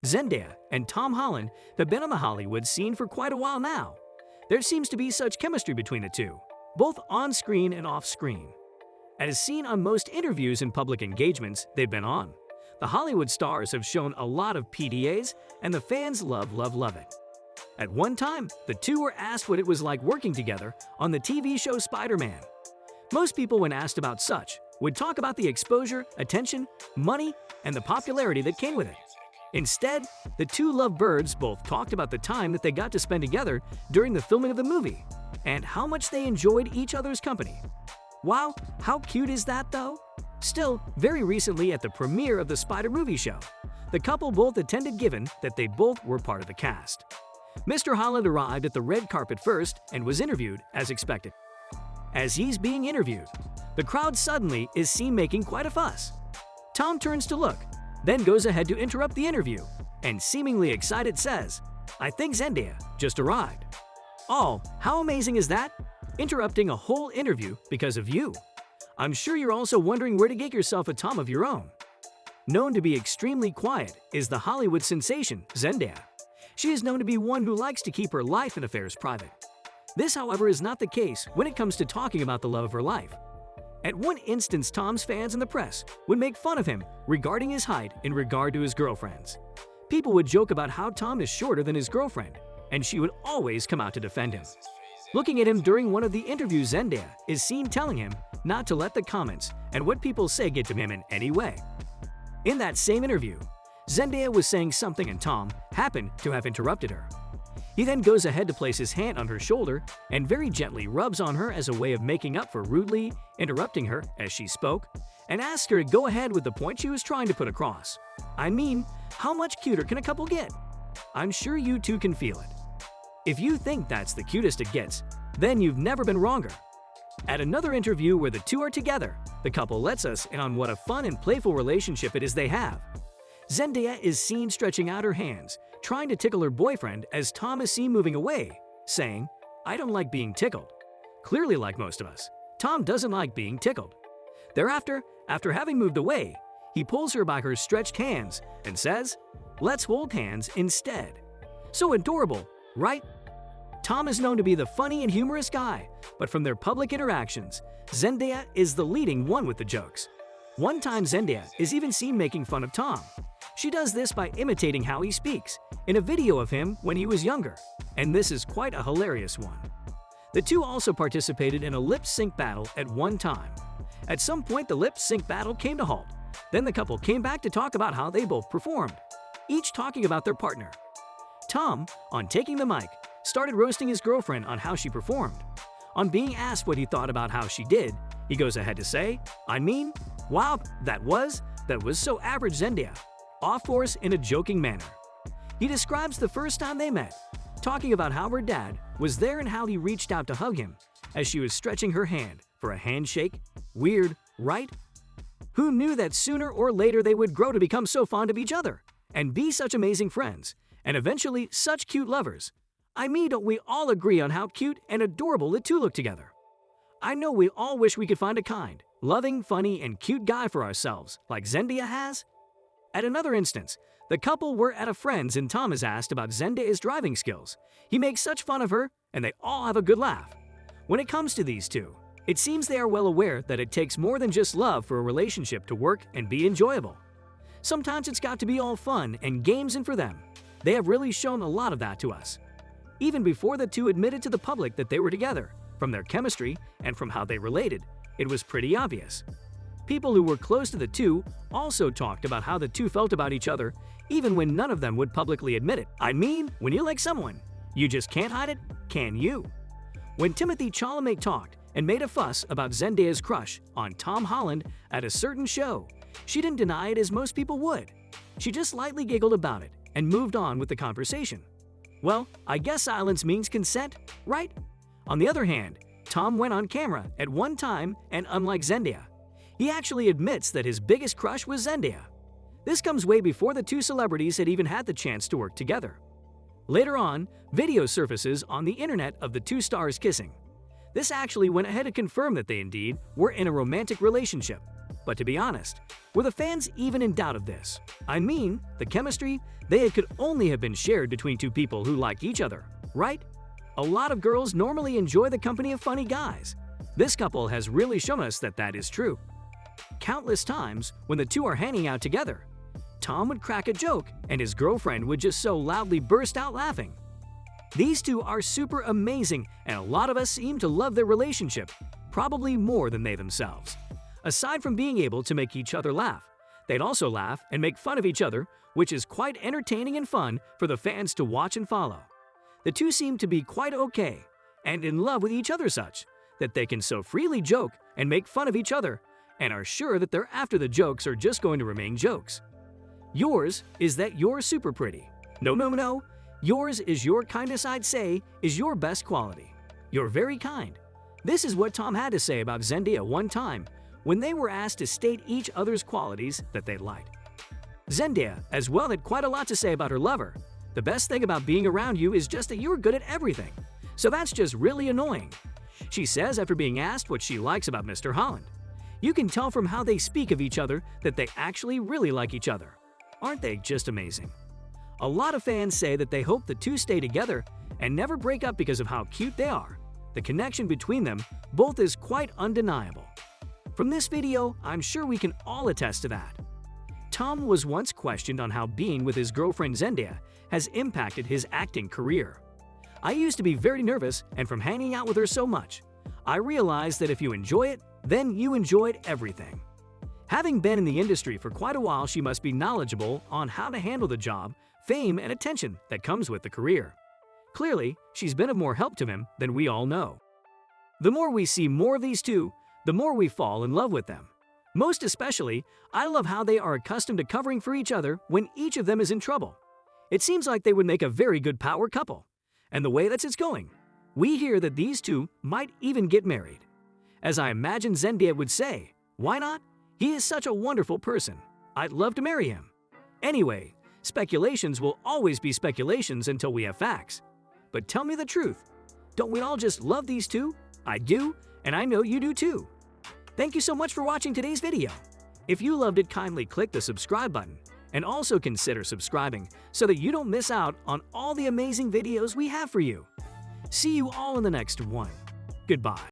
Zendaya and Tom Holland have been on the Hollywood scene for quite a while now. There seems to be such chemistry between the two, both on-screen and off-screen. As seen on most interviews and public engagements they've been on, the Hollywood stars have shown a lot of PDAs, and the fans love it. At one time, the two were asked what it was like working together on the TV show Spider-Man. Most people, when asked about such, would talk about the exposure, attention, money, and the popularity that came with it. Instead, the two lovebirds both talked about the time that they got to spend together during the filming of the movie, and how much they enjoyed each other's company. Wow, how cute is that though? Still, very recently at the premiere of the Spider movie show, the couple both attended given that they both were part of the cast. Mr. Holland arrived at the red carpet first and was interviewed as expected. As he's being interviewed, the crowd suddenly is seen making quite a fuss. Tom turns to look, then goes ahead to interrupt the interview, and seemingly excited says, "I think Zendaya just arrived." Oh, how amazing is that? Interrupting a whole interview because of you. I'm sure you're also wondering where to get yourself a Tom of your own. Known to be extremely quiet is the Hollywood sensation Zendaya. She is known to be one who likes to keep her life and affairs private. This, however, is not the case when it comes to talking about the love of her life. At one instance, Tom's fans and the press would make fun of him regarding his height in regard to his girlfriends. People would joke about how Tom is shorter than his girlfriend, and she would always come out to defend him. Looking at him during one of the interviews, Zendaya is seen telling him not to let the comments and what people say get to him in any way. In that same interview, Zendaya was saying something and Tom happened to have interrupted her. He then goes ahead to place his hand on her shoulder and very gently rubs on her as a way of making up for rudely interrupting her as she spoke, and asks her to go ahead with the point she was trying to put across. I mean, how much cuter can a couple get? I'm sure you two can feel it. If you think that's the cutest it gets, then you've never been wronger. At another interview where the two are together, the couple lets us in on what a fun and playful relationship it is they have. Zendaya is seen stretching out her hands, trying to tickle her boyfriend as Tom is seen moving away, saying, "I don't like being tickled." Clearly, like most of us, Tom doesn't like being tickled. Thereafter, after having moved away, he pulls her by her stretched hands and says, "Let's hold hands instead." So adorable, right? Tom is known to be the funny and humorous guy, but from their public interactions, Zendaya is the leading one with the jokes. One time Zendaya is even seen making fun of Tom. She does this by imitating how he speaks in a video of him when he was younger, and this is quite a hilarious one. The two also participated in a lip-sync battle at one time. At some point, the lip-sync battle came to a halt. Then the couple came back to talk about how they both performed, each talking about their partner. Tom, on taking the mic, started roasting his girlfriend on how she performed. On being asked what he thought about how she did, he goes ahead to say, "I mean, wow, that was so average, Zendaya." Off course in a joking manner. He describes the first time they met, talking about how her dad was there and how he reached out to hug him as she was stretching her hand for a handshake. Weird, right? Who knew that sooner or later they would grow to become so fond of each other and be such amazing friends and eventually such cute lovers? I mean, don't we all agree on how cute and adorable the two look together? I know we all wish we could find a kind, loving, funny, and cute guy for ourselves like Zendaya has. At another instance, the couple were at a friend's and Tom is asked about Zendaya's driving skills. He makes such fun of her, and they all have a good laugh. When it comes to these two, it seems they are well aware that it takes more than just love for a relationship to work and be enjoyable. Sometimes it's got to be all fun and games, and for them, they have really shown a lot of that to us. Even before the two admitted to the public that they were together, from their chemistry and from how they related, it was pretty obvious. People who were close to the two also talked about how the two felt about each other, even when none of them would publicly admit it. I mean, when you like someone, you just can't hide it, can you? When Timothy Chalamet talked and made a fuss about Zendaya's crush on Tom Holland at a certain show, she didn't deny it as most people would. She just lightly giggled about it and moved on with the conversation. Well, I guess silence means consent, right? On the other hand, Tom went on camera at one time, and unlike Zendaya, he actually admits that his biggest crush was Zendaya. This comes way before the two celebrities had even had the chance to work together. Later on, video surfaces on the internet of the two stars kissing. This actually went ahead to confirm that they indeed were in a romantic relationship. But to be honest, were the fans even in doubt of this? I mean, the chemistry, they could only have been shared between two people who liked each other, right? A lot of girls normally enjoy the company of funny guys. This couple has really shown us that that is true. Countless times, when the two are hanging out together, Tom would crack a joke and his girlfriend would just so loudly burst out laughing. These two are super amazing, and a lot of us seem to love their relationship, probably more than they themselves. Aside from being able to make each other laugh, they'd also laugh and make fun of each other, which is quite entertaining and fun for the fans to watch and follow. The two seem to be quite okay and in love with each other such that they can so freely joke and make fun of each other and are sure that thereafter the jokes are just going to remain jokes. Yours is that you're super pretty. No. Yours is your kindness, I'd say, is your best quality. You're very kind. This is what Tom had to say about Zendaya one time when they were asked to state each other's qualities that they liked. Zendaya, as well, had quite a lot to say about her lover. The best thing about being around you is just that you're good at everything. So that's just really annoying. She says after being asked what she likes about Mr. Holland. You can tell from how they speak of each other that they actually really like each other. Aren't they just amazing? A lot of fans say that they hope the two stay together and never break up because of how cute they are. The connection between them both is quite undeniable. From this video, I'm sure we can all attest to that. Tom was once questioned on how being with his girlfriend Zendaya has impacted his acting career. I used to be very nervous, and from hanging out with her so much, I realized that if you enjoy it, then you enjoyed everything. Having been in the industry for quite a while, she must be knowledgeable on how to handle the job, fame, and attention that comes with the career. Clearly, she's been of more help to him than we all know. The more we see more of these two, the more we fall in love with them. Most especially, I love how they are accustomed to covering for each other when each of them is in trouble. It seems like they would make a very good power couple. And the way that it's going, we hear that these two might even get married. As I imagine Zendaya would say, why not? He is such a wonderful person. I'd love to marry him. Anyway, speculations will always be speculations until we have facts. But tell me the truth. Don't we all just love these two? I do, and I know you do too. Thank you so much for watching today's video. If you loved it, kindly click the subscribe button and also consider subscribing so that you don't miss out on all the amazing videos we have for you. See you all in the next one. Goodbye.